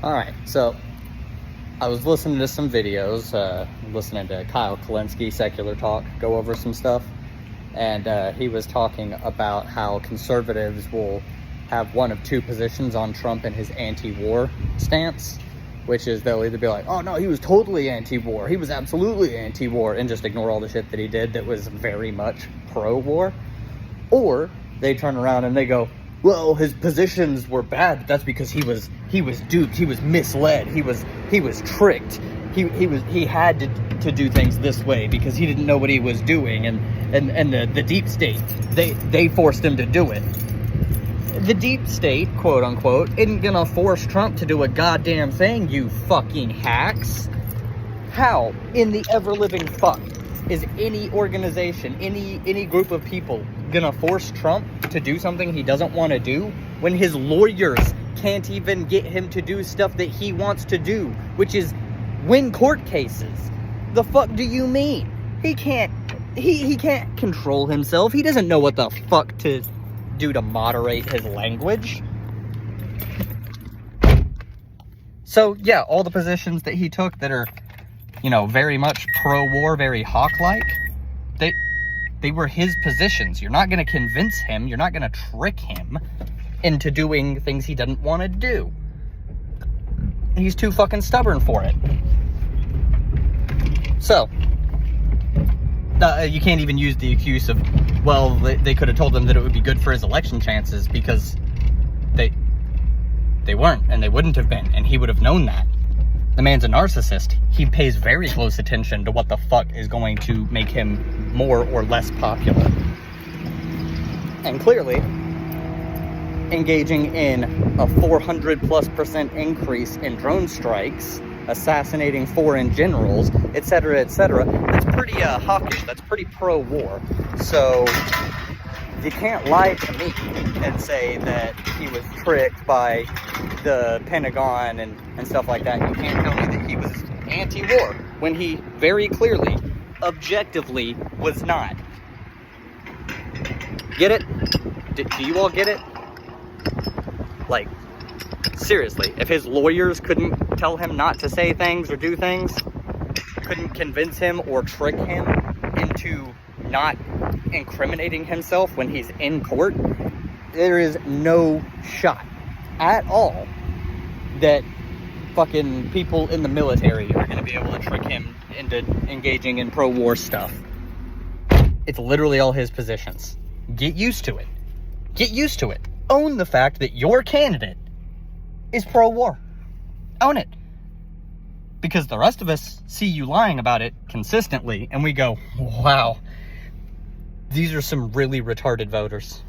All right, so I was listening to some videos, listening to Kyle Kulinski, Secular Talk, go over some stuff, and he was talking about how conservatives will have one of two positions on Trump and his anti-war stance, which is they'll either be like, oh no, he was totally anti-war, he was absolutely anti-war, and just ignore all the shit that he did that was very much pro-war, or they turn around and they go, well, his positions were bad, but that's because he was duped, he was misled, he was tricked, he had to do things this way because he didn't know what he was doing, and the deep state, they forced him to do it. The deep state, quote unquote, isn't gonna force Trump to do a goddamn thing, you fucking hacks. How in the ever-living fuck is any organization, any group of people gonna force Trump to do something he doesn't want to do when his lawyers can't even get him to do stuff that he wants to do, which is win court cases? The fuck do you mean? He can't control himself. He doesn't know what the fuck to do to moderate his language. So yeah, all the positions that he took that are, you know, very much pro-war, very hawk-like, they were his positions. You're not going to convince him, you're not going to trick him into doing things he doesn't want to do. He's too fucking stubborn for it. So, you can't even use the excuse of, well, they could have told him that it would be good for his election chances, because they weren't, and they wouldn't have been, and he would have known that. The man's a narcissist. He pays very close attention to what the fuck is going to make him more or less popular. And clearly, engaging in a 400+% increase in drone strikes, assassinating foreign generals, etc., that's pretty hawkish, that's pretty pro-war. So you can't lie to me and say that he was tricked by the Pentagon and stuff like that. You can't tell me that he was anti-war when he very clearly, objectively, was not. Get it? Do you all get it? Like, seriously, if his lawyers couldn't tell him not to say things or do things, couldn't convince him or trick him into not incriminating himself when he's in court, there is no shot at all that fucking people in the military are going to be able to trick him into engaging in pro-war stuff. It's literally all his positions. Get used to it. Get used to it. Own the fact that your candidate is pro-war. Own it. Because the rest of us see you lying about it consistently, and we go, wow, these are some really retarded voters.